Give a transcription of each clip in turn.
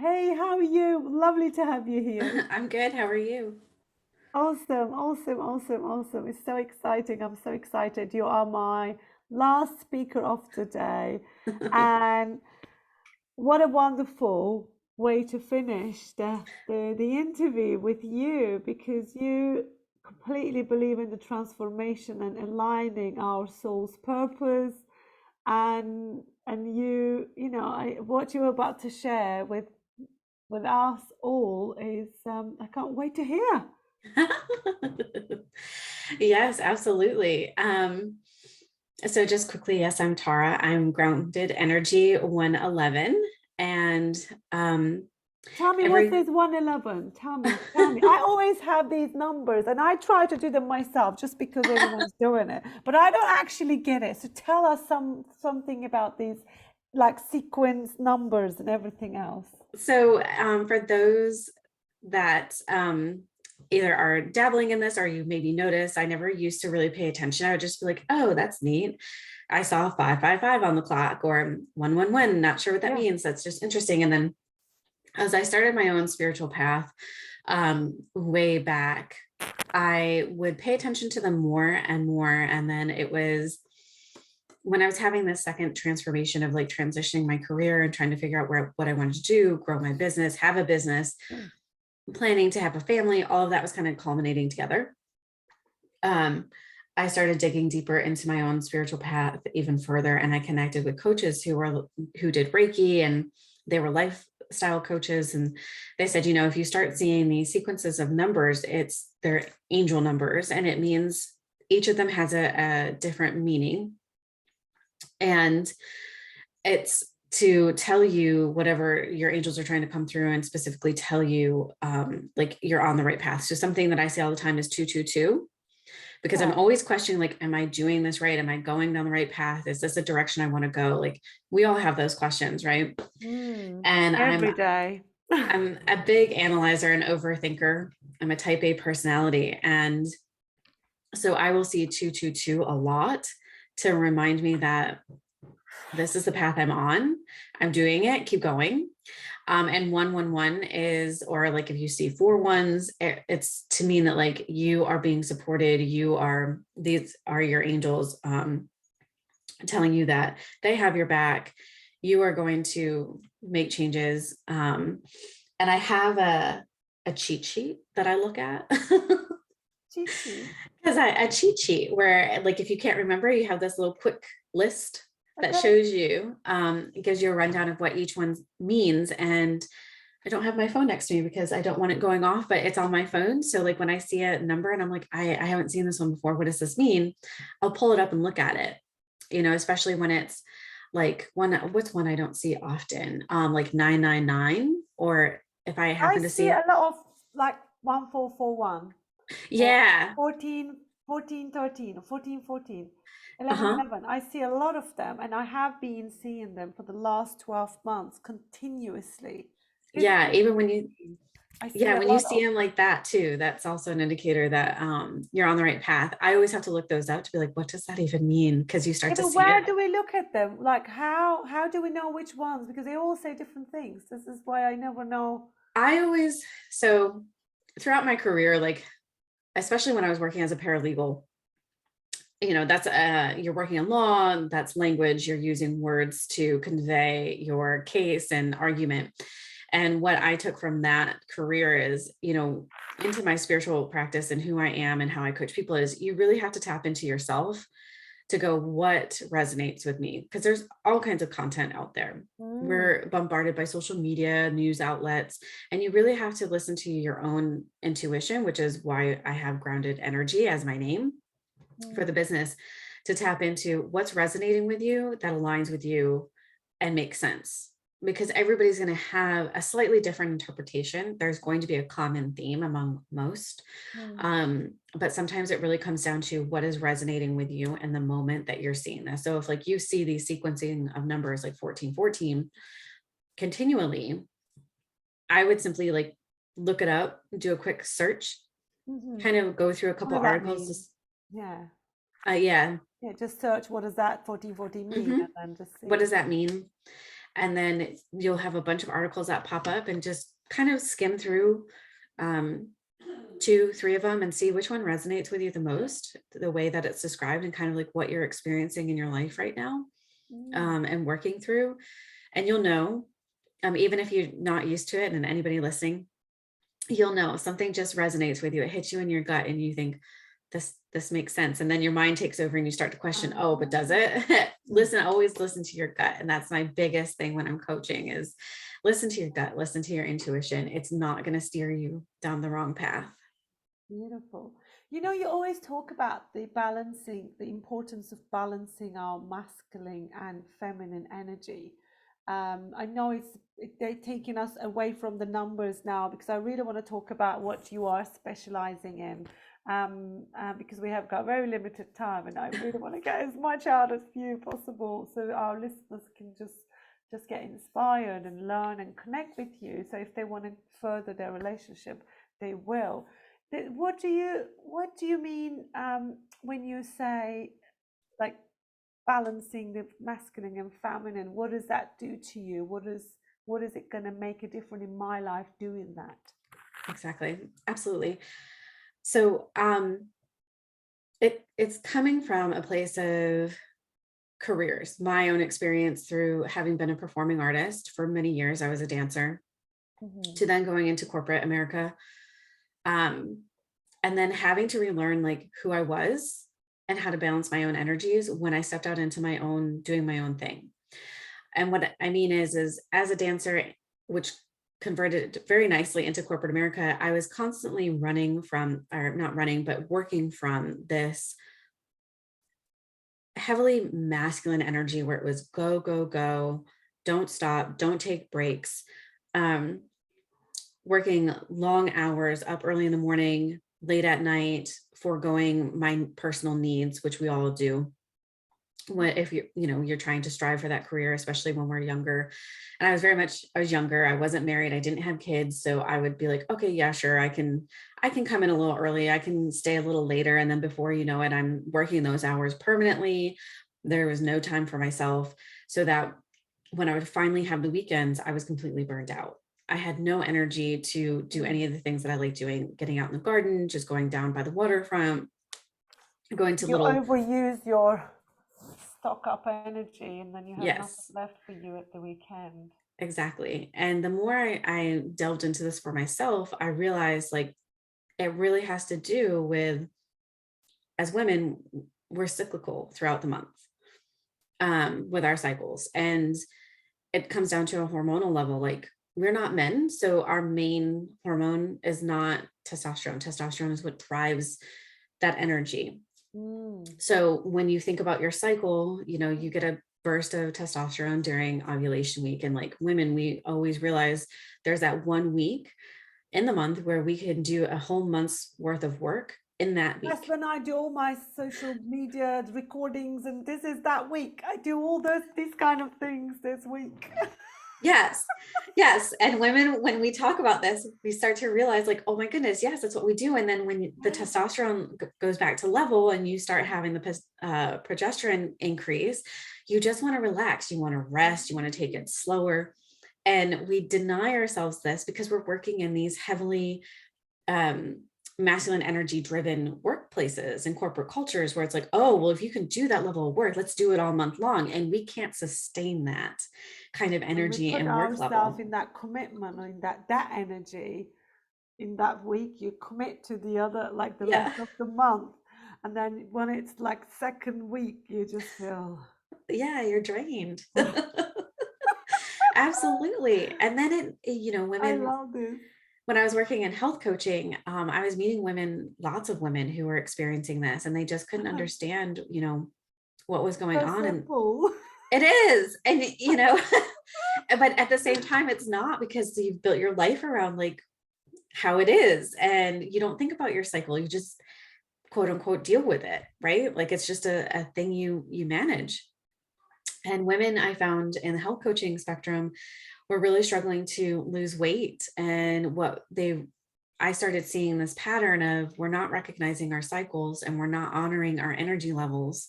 Hey, how are you? Lovely to have you here. I'm good. How are you? Awesome, awesome, awesome, awesome. It's so exciting. I'm so excited. You are my last speaker of today. And what a wonderful way to finish the interview with you because you completely believe in the transformation and aligning our soul's purpose and what you're about to share with us all is I can't wait to hear. Yes, absolutely. So just quickly, yes, I'm Tara. I'm Grounded Energy 111. And Tell me what's every this 111? Tell me. I always have these numbers and I try to do them myself just because everyone's doing it, but I don't actually get it. So tell us something about these like sequence numbers and everything else. for those that either are dabbling in this or you maybe notice, I never used to really pay attention. I would just be like, oh, that's neat. I saw 555 on the clock or 111. Not sure what that Yeah. means. That's just interesting. And then as I started my own spiritual path way back, I would pay attention to them more and more. And then it was when I was having this second transformation of like transitioning my career and trying to figure out what I wanted to do, grow my business, have a business, Mm. planning to have a family, all of that was kind of culminating together. Um, I started digging deeper into my own spiritual path even further, and I connected with coaches who did Reiki, and they were lifestyle coaches, and they said, if you start seeing these sequences of numbers, they're angel numbers, and it means each of them has a different meaning, and it's to tell you whatever your angels are trying to come through and specifically tell you like you're on the right path. So something that I say all the time is 222, because I'm Yeah. always questioning, like, am I doing this right? Am I going down the right path? Is this a direction I want to go? Like, we all have those questions, right? And Every day. I'm a big analyzer and overthinker. I'm a type A personality. And so I will see 222 a lot to remind me that this is the path I'm on. I'm doing it, keep going. And 111 is, or like if you see four ones, it's to mean that like you are being supported. These are your angels telling you that they have your back. You are going to make changes. And I have a cheat sheet that I look at. Chichi. Because a cheat sheet where, like, if you can't remember, you have this little quick list that Okay. shows you, it gives you a rundown of what each one means. And I don't have my phone next to me because I don't want it going off, but it's on my phone. So, like, when I see a number and I'm like, I haven't seen this one before. What does this mean? I'll pull it up and look at it, especially when it's like what's one I don't see often, like 999, or if I I happen to see see, a lot of like 1441 or yeah, 1413 or 1414, uh-huh. 1111. I see a lot of them and I have been seeing them for the last 12 months continuously. It's Yeah, even when you insane. I see Yeah, a when you lot see of. them like that too, that's also an indicator that you're on the right path. I always have to look those up to be like, what does that even mean? Because you start Yeah, to but see it. where do we look at them? Like how do we know which ones? Because they all say different things. This is why I never know. I always, so throughout my career, like, especially when I was working as a paralegal, that's you're working in law, that's language, you're using words to convey your case and argument. And what I took from that career is, into my spiritual practice and who I am and how I coach people, is you really have to tap into yourself to go, what resonates with me? Because there's all kinds of content out there. Mm, We're bombarded by social media, news outlets, and you really have to listen to your own intuition, which is why I have Grounded Energy as my name for the mm, business, to tap into what's resonating with you that aligns with you and makes sense, because everybody's going to have a slightly different interpretation. There's going to be a common theme among most, mm. but sometimes it really comes down to what is resonating with you in the moment that you're seeing this. So if like you see these sequencing of numbers like 1414 continually, I would simply like look it up, do a quick search, Hmm. kind of go through a What couple does that articles. mean? Yeah. Yeah. Yeah, just search what does that 1414 mean Hmm. and then just What see. does that mean? And then you'll have a bunch of articles that pop up, and just kind of skim through 2, 3 of them and see which one resonates with you the most, the way that it's described, and kind of like what you're experiencing in your life right now, and working through. And you'll know, even if you're not used to it, and anybody listening, you'll know something just resonates with you. It hits you in your gut and you think, this makes sense. And then your mind takes over and you start to question, oh, but does it? Always listen to your gut. And that's my biggest thing when I'm coaching is listen to your gut, listen to your intuition. It's not going to steer you down the wrong path. Beautiful. You know, you always talk about the importance of balancing our masculine and feminine energy. I know they're taking us away from the numbers now, because I really want to talk about what you are specializing in, because we have got very limited time, and I really want to get as much out of you possible, so our listeners can just get inspired and learn and connect with you. So if they want to further their relationship, they will. What do you mean when you say like balancing the masculine and feminine? What does that do to you? What is it going to make a difference in my life doing that? Exactly. Absolutely. So it's coming from a place of careers, my own experience through having been a performing artist for many years. I was a dancer, to then going into corporate America, and then having to relearn like who I was and how to balance my own energies when I stepped out into my own, doing my own thing. And what I mean is as a dancer, which converted very nicely into corporate America, I was constantly running from, or not running, but working from this heavily masculine energy where it was go, go, go, don't stop, don't take breaks, working long hours, up early in the morning, late at night, foregoing my personal needs, which we all do. If you're trying to strive for that career, especially when we're younger. And I was younger. I wasn't married. I didn't have kids. So I would be like, okay, yeah, sure. I can come in a little early. I can stay a little later. And then before you know it, I'm working those hours permanently. There was no time for myself. So that when I would finally have the weekends, I was completely burned out. I had no energy to do any of the things that I like doing, getting out in the garden, just going down by the waterfront, going to you overuse your stock up energy, and then you have nothing left for you at the weekend. Exactly. And the more I delved into this for myself, I realized like it really has to do with, as women, we're cyclical throughout the month, with our cycles. And it comes down to a hormonal level. Like we're not men. So our main hormone is not testosterone. Testosterone is what drives that energy. So when you think about your cycle, you get a burst of testosterone during ovulation week. And like women, we always realize there's that 1 week in the month where we can do a whole month's worth of work in that week. That's when I do all my social media recordings, and this is that week. I do all these kind of things this week. Yes. And women, when we talk about this, we start to realize like, oh my goodness, yes, that's what we do. And then when the testosterone goes back to level and you start having the progesterone increase, you just want to relax. You want to rest. You want to take it slower. And we deny ourselves this because we're working in these heavily masculine energy driven workplaces and corporate cultures where it's like, oh, well, if you can do that level of work, let's do it all month long. And we can't sustain that kind of energy and work level. In that commitment, in that energy in that week, you commit to the other, like the rest of the month. And then when it's like second week, you just feel, you're drained. Absolutely. And then women, I love this. When I was working in health coaching, I was meeting lots of women who were experiencing this, and they just couldn't understand, what was going on. Simple. And it is. And, but at the same time, it's not, because you've built your life around like how it is. And you don't think about your cycle. You just quote unquote deal with it, right? Like it's just a thing you manage. And women, I found in the health coaching spectrum, were really struggling to lose weight. And I started seeing this pattern of we're not recognizing our cycles and we're not honoring our energy levels.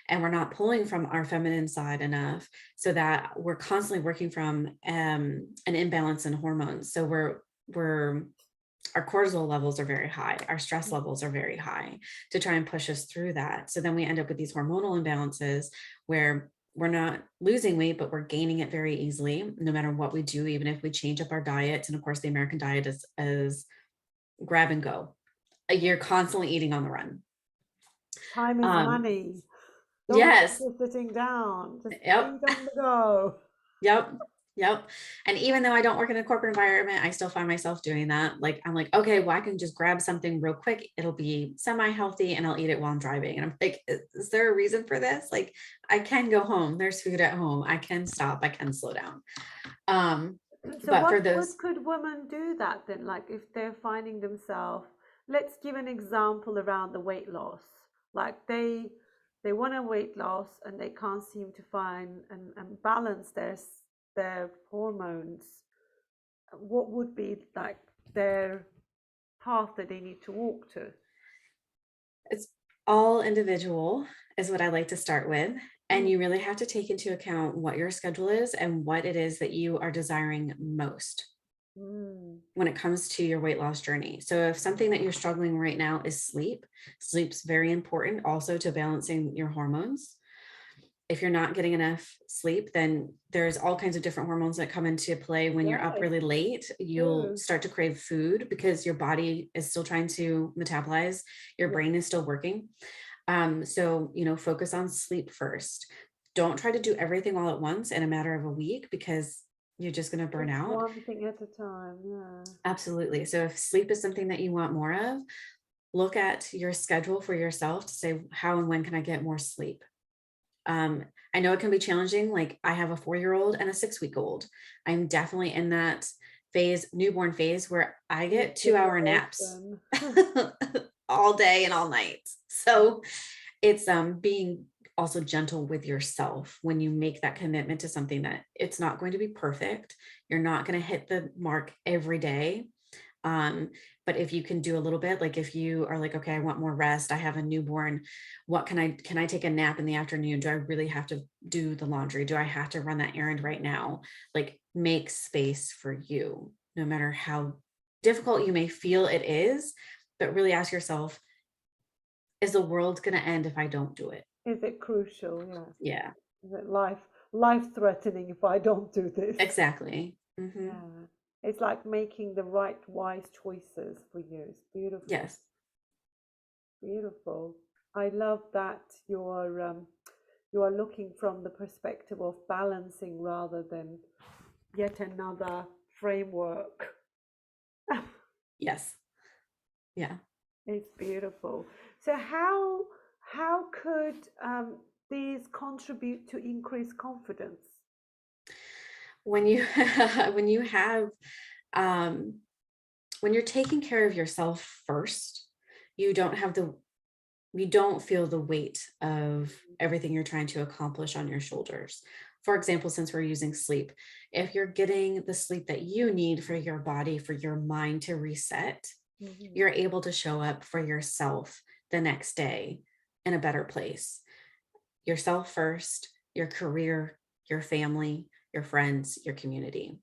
and we're not pulling from our feminine side enough, so that we're constantly working from an imbalance in hormones. So our cortisol levels are very high, our stress levels are very high, to try and push us through that. So then we end up with these hormonal imbalances where we're not losing weight, but we're gaining it very easily, no matter what we do, even if we change up our diets. And of course, the American diet is grab and go. You're constantly eating on the run. Time is money. Don't Yes. be sitting down. Just Yep. eat on the go. Yep. Yep. And even though I don't work in a corporate environment, I still find myself doing that. Like, I'm like, okay, well, I can just grab something real quick. It'll be semi-healthy and I'll eat it while I'm driving. And I'm like, is there a reason for this? Like, I can go home. There's food at home. I can stop. I can slow down. So But for what those, could women do that then? Like if they're finding themselves, let's give an example around the weight loss. Like they want a weight loss and they can't seem to find and balance their hormones. What would be like their path that they need to walk to? it's all individual is what I like to start with. And you really have to take into account what your schedule is and what it is that you are desiring most when it comes to your weight loss journey. So if something that you're struggling right now is sleep's very important also to balancing your hormones. If you're not getting enough sleep, then there's all kinds of different hormones that come into play. When you're up really late, you'll start to crave food because your body is still trying to metabolize, your brain is still working. So, focus on sleep first. Don't try to do everything all at once in a matter of a week, because you're just going to burn out. One thing at a time. Yeah. Absolutely. So if sleep is something that you want more of, look at your schedule for yourself to say, how and when can I get more sleep? I know it can be challenging. Like, I have a 4-year-old and a 6-week-old. I'm definitely in that newborn phase, where I get 2-hour naps all day and all night. So it's being also gentle with yourself when you make that commitment to something that it's not going to be perfect. You're not going to hit the mark every day. But if you can do a little bit, like if you are like, okay, I want more rest, I have a newborn, what can I take a nap in the afternoon? Do I really have to do the laundry? Do I have to run that errand right now? Like, make space for you, no matter how difficult you may feel it is, but really ask yourself, is the world going to end if I don't do it? Is it crucial? Yeah. Yeah. Is it life threatening if I don't do this? Exactly. Mm-hmm. Yeah. It's like making the right wise choices for you. It's beautiful. Yes. Beautiful. I love that you are looking from the perspective of balancing rather than yet another framework. Yes. Yeah. It's beautiful. So how could these contribute to increased confidence? When you when you have when you're taking care of yourself first, you don't feel the weight of everything you're trying to accomplish on your shoulders. For example, since we're using sleep, if you're getting the sleep that you need for your body, for your mind to reset, you're able to show up for yourself the next day in a better place. Yourself first, your career, your family, your friends, your community.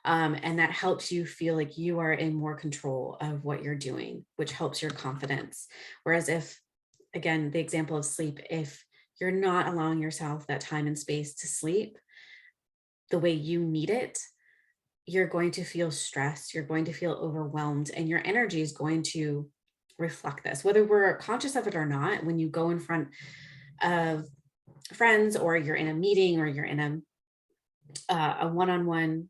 And that helps you feel like you are in more control of what you're doing, which helps your confidence. Whereas if, again, the example of sleep, if you're not allowing yourself that time and space to sleep the way you need it, you're going to feel stressed, you're going to feel overwhelmed, and your energy is going to reflect this, whether we're conscious of it or not. When you go in front of friends, or you're in a meeting, or you're in a one-on-one,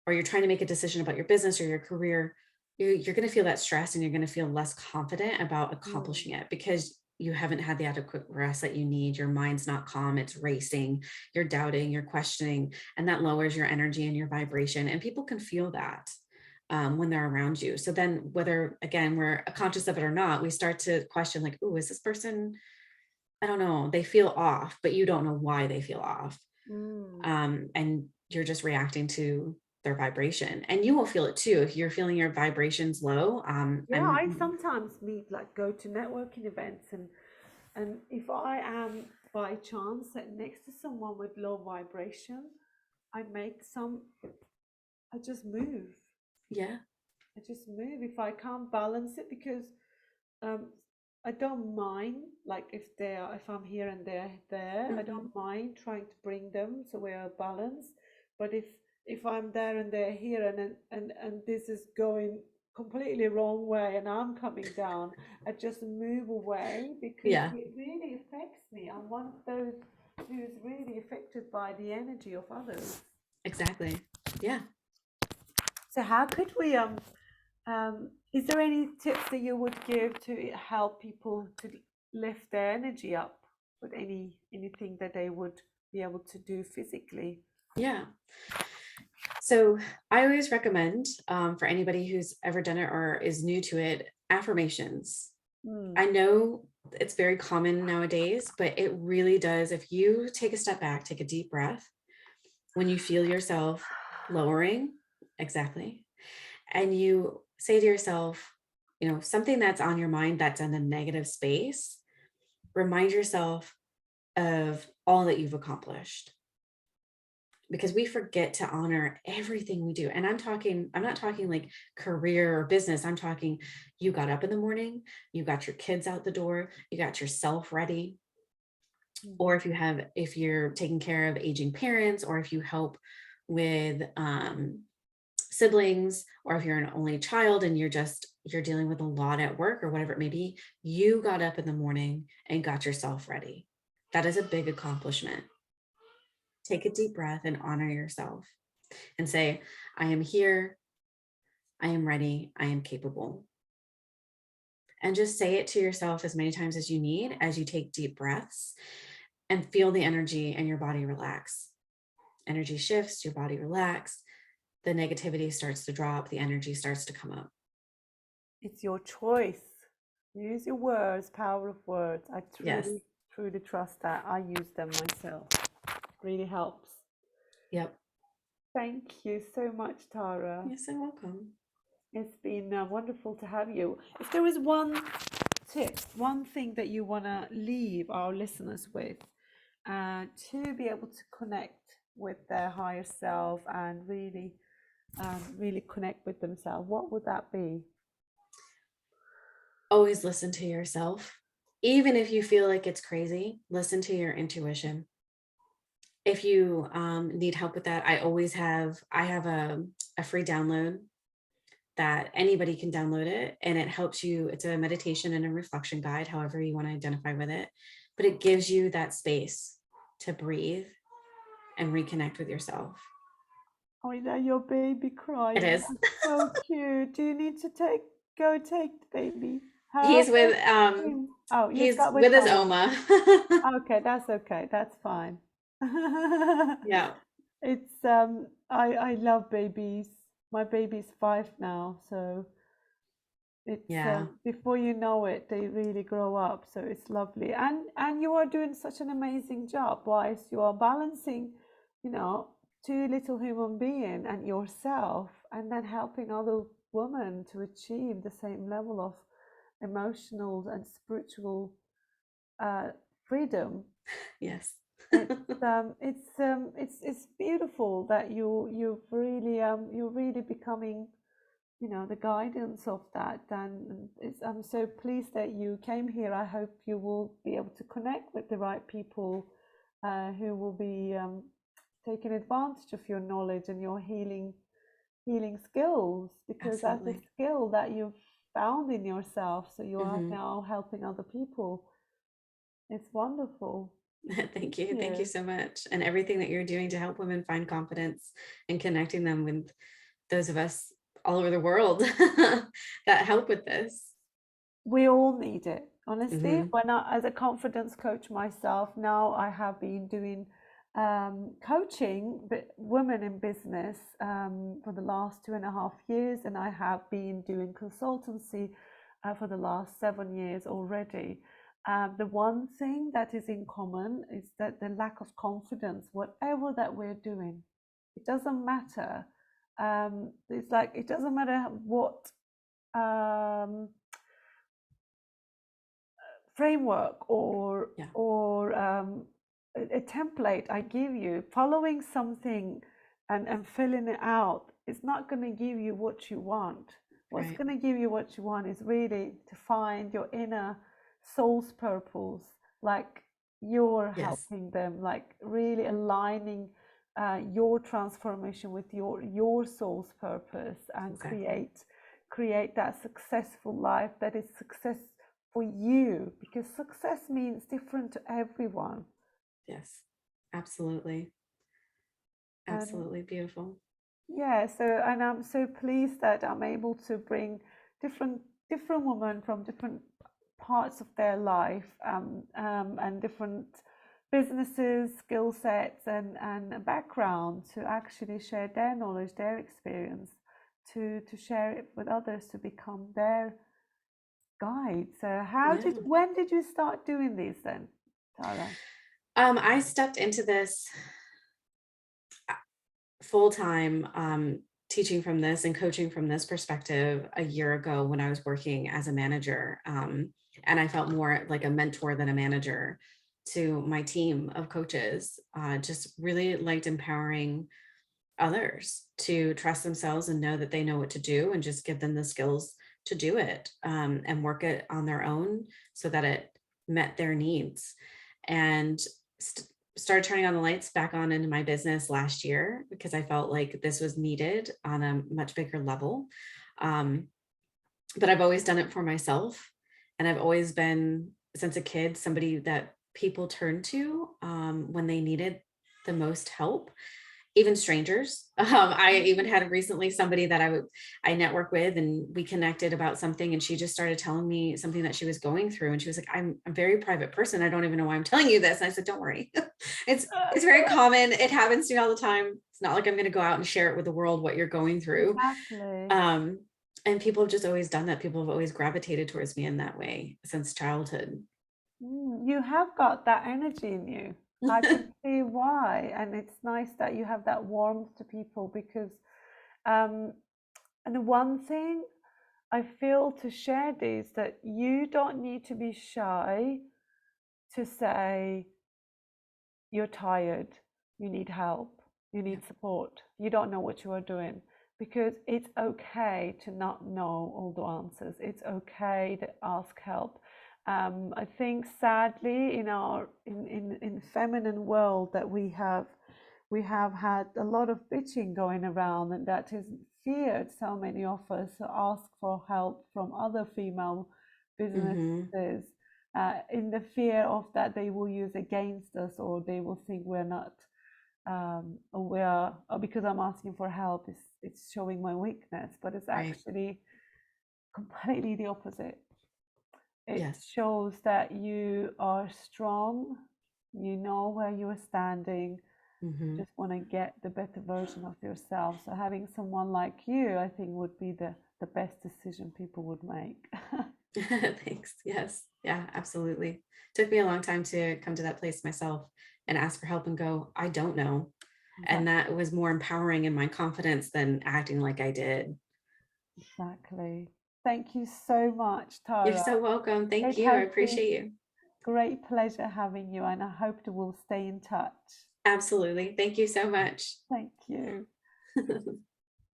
or you're trying to make a decision about your business or your career, you're going to feel that stress, and you're going to feel less confident about accomplishing it, because you haven't had the adequate rest that you need. Your mind's not calm, it's racing, you're doubting, you're questioning, and that lowers your energy and your vibration. And people can feel that when they're around you. So then, whether, again, we're conscious of it or not, we start to question, like, oh, is this person, I don't know, they feel off, but you don't know why they feel off. And you're just reacting to their vibration, and you will feel it too if you're feeling your vibrations low. I sometimes go to networking events, and if I am by chance sit next to someone with low vibration, I just move. Yeah. I just move if I can't balance it, because um, I don't mind, like if I'm here and they're there, I don't mind trying to bring them so we're balanced. But if I'm there and they're here, and this is going completely wrong way and I'm coming down, I just move away, because Yeah, it really affects me. I'm one of those who's really affected by the energy of others. exactly. Yeah. So how could we is there any tips that you would give to help people to lift their energy up with anything that they would be able to do physically? Yeah. So I always recommend for anybody who's ever done it or is new to it, affirmations. Mm. I know it's very common nowadays, but it really does. If you take a step back, take a deep breath, when you feel yourself lowering, exactly, and you say to yourself, something that's on your mind that's in a negative space, remind yourself of all that you've accomplished, because we forget to honor everything we do. And I'm not talking like career or business. I'm talking, you got up in the morning, you got your kids out the door, you got yourself ready. Or if you're taking care of aging parents, or if you help with siblings, or if you're an only child and you're dealing with a lot at work or whatever it may be, you got up in the morning and got yourself ready. That is a big accomplishment. Take a deep breath and honor yourself and say, I am here, I am ready, I am capable. And just say it to yourself as many times as you need as you take deep breaths, and feel the energy in your body relax. Energy shifts, your body relax, the negativity starts to drop, the energy starts to come up. It's your choice. Use your words, power of words. I Yes. truly trust that. I use them myself. Really helps. Yep. Thank you so much, Tara. You're so welcome. It's been wonderful to have you. If there is one tip, one thing that you want to leave our listeners with, to be able to connect with their higher self and really connect with themselves, what would that be? Always listen to yourself. Even if you feel like it's crazy, listen to your intuition. If you need help with that, I have a free download that anybody can download it, and it helps you. It's a meditation and a reflection guide, however you want to identify with it, but it gives you that space to breathe and reconnect with yourself. Oh, I know your baby It crying. is. That's so cute. Do you need to go take the baby? Her He's with or him? Oh, you've he's got with with his someone. Oma. Okay, that's okay. That's fine. Yeah. It's I love babies. My baby's 5 now, so it's Yeah. before you know it, they really grow up. So it's lovely, and you are doing such an amazing job. Whilst you are balancing, you know, two little human being and yourself, and then helping other women to achieve the same level of emotional and spiritual uh, freedom. Yes. It's beautiful that you're really becoming, you know, the guidance of that. And I'm so pleased that you came here. I hope you will be able to connect with the right people who will be taking advantage of your knowledge and your healing skills, because that's a Absolutely. skill that you've found in yourself. So you are Hmm. now helping other people. It's wonderful. Thank you. Thank you Yeah. so much. And everything that you're doing to help women find confidence and connecting them with those of us all over the world that help with this. We all need it, honestly. Hmm. When I, as a confidence coach myself, now I have been doing coaching women in business for the last 2.5 years, and I have been doing consultancy for the last 7 years already. The one thing that is in common is that the lack of confidence, whatever that we're doing, it doesn't matter. It's like it doesn't matter what. framework or Yeah. a template I give you, following something and filling it out is not going to give you what you want. What's Right. going to give you what you want is really to find your inner soul's purpose, like you're Yes. helping them, like really aligning your transformation with your soul's purpose, and Exactly. create that successful life that is success for you, because success means different to everyone. Yes. Absolutely. And Absolutely beautiful. yeah, so and I'm so pleased that I'm able to bring different women from different parts of their life, and different businesses, skill sets, and background to actually share their knowledge, their experience, to share it with others to become their guide. So Yeah. when did you start doing this then, Tara? I stepped into this full time, teaching from this and coaching from this perspective a year ago when I was working as a manager. And I felt more like a mentor than a manager to my team of coaches. Just really liked empowering others to trust themselves and know that they know what to do, and just give them the skills to do it, and work it on their own so that it met their needs. And started turning on the lights back on into my business last year because I felt like this was needed on a much bigger level. Um, but I've always done it for myself. And I've always been, since a kid, somebody that people turned to when they needed the most help, even strangers. I even had recently somebody that I network with, and we connected about something, and she just started telling me something that she was going through, and she was like, I'm a very private person. I don't even know why I'm telling you this. And I said, don't worry. It's very common. It happens to me all the time. It's not like I'm going to go out and share it with the world what you're going through. Exactly. Um, and people have just always done that. People have always gravitated towards me in that way since childhood. You have got that energy in you. I can see why. And it's nice that you have that warmth to people, because, and the one thing I feel to share this, that you don't need to be shy to say you're tired, you need help, you Yeah. need support, you don't know what you are doing, because it's okay to not know all the answers. It's okay to ask help. I think sadly in our in feminine world that we have had a lot of bitching going around, and that has feared so many of us to ask for help from other female Mm-hmm. businesses, in the fear of that they will use against us, or they will think we're not, or we are, or because I'm asking for help, it's showing my weakness. But it's Right. actually completely the opposite. It Yes. shows that you are strong, you know where you are standing, Mm-hmm. just want to get the better version of yourself. So having someone like you, I think, would be the best decision people would make. Thanks. Yes. Yeah, absolutely. Took me a long time to come to that place myself and ask for help and go, I don't know. And Exactly. that was more empowering in my confidence than acting like I did. Exactly. Thank you so much, You're Tara. so welcome. Thank It you. I has been appreciate you. great pleasure having you, and I hope that we'll stay in touch. Absolutely. Thank you so much. Thank you.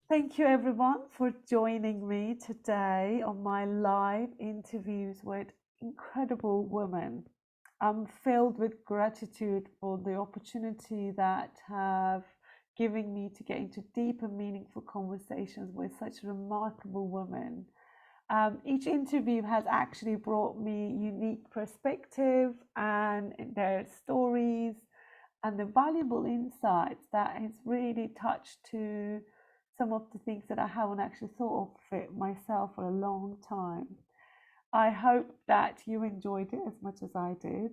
Thank you, everyone, for joining me today on my live interviews with incredible women. I'm filled with gratitude for the opportunity that have given me to get into deep and meaningful conversations with such remarkable women. Each interview has actually brought me unique perspective and their stories and the valuable insights that has really touched to some of the things that I haven't actually thought of it myself for a long time. I hope that you enjoyed it as much as I did.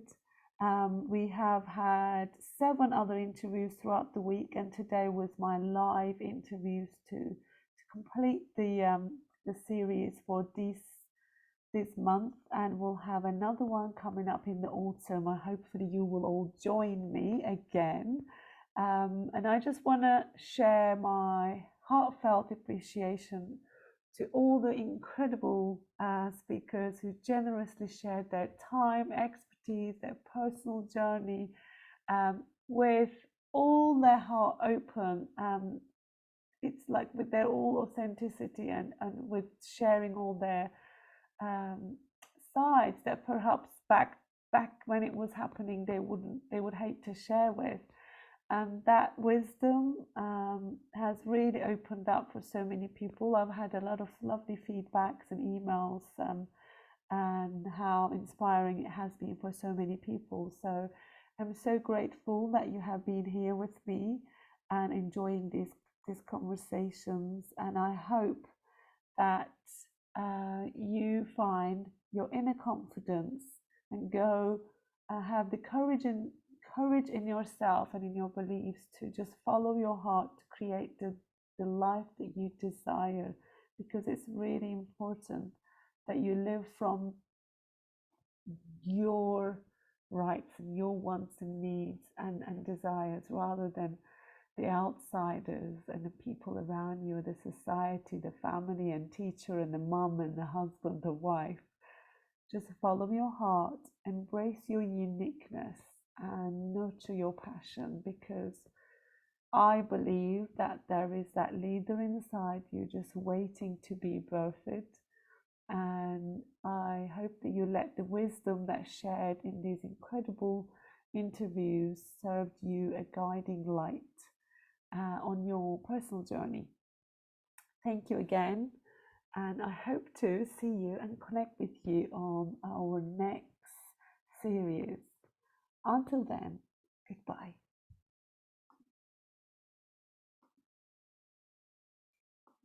We have had 7 other interviews throughout the week, and today was my live interviews to complete the series for this month, and we'll have another one coming up in the autumn. Hopefully you will all join me again. And I just want to share my heartfelt appreciation to all the incredible speakers who generously shared their time, expertise, their personal journey with all their heart open. It's like with their all authenticity and with sharing all their sides that perhaps back when it was happening they would hate to share with. And that wisdom has really opened up for so many people. I've had a lot of lovely feedbacks and emails and how inspiring it has been for so many people. So I'm so grateful that you have been here with me and enjoying these conversations. And I hope that you find your inner confidence and go have the courage in yourself and in your beliefs to just follow your heart to create the life that you desire, because it's really important that you live from your rights and your wants and needs and desires, rather than the outsiders and the people around you, the society, the family and teacher and the mum and the husband, the wife. Just follow your heart, embrace your uniqueness and nurture your passion, because I believe that there is that leader inside you just waiting to be birthed. And I hope that you let the wisdom that's shared in these incredible interviews serve you a guiding light on your personal journey. Thank you again, and I hope to see you and connect with you on our next series. Until then, goodbye.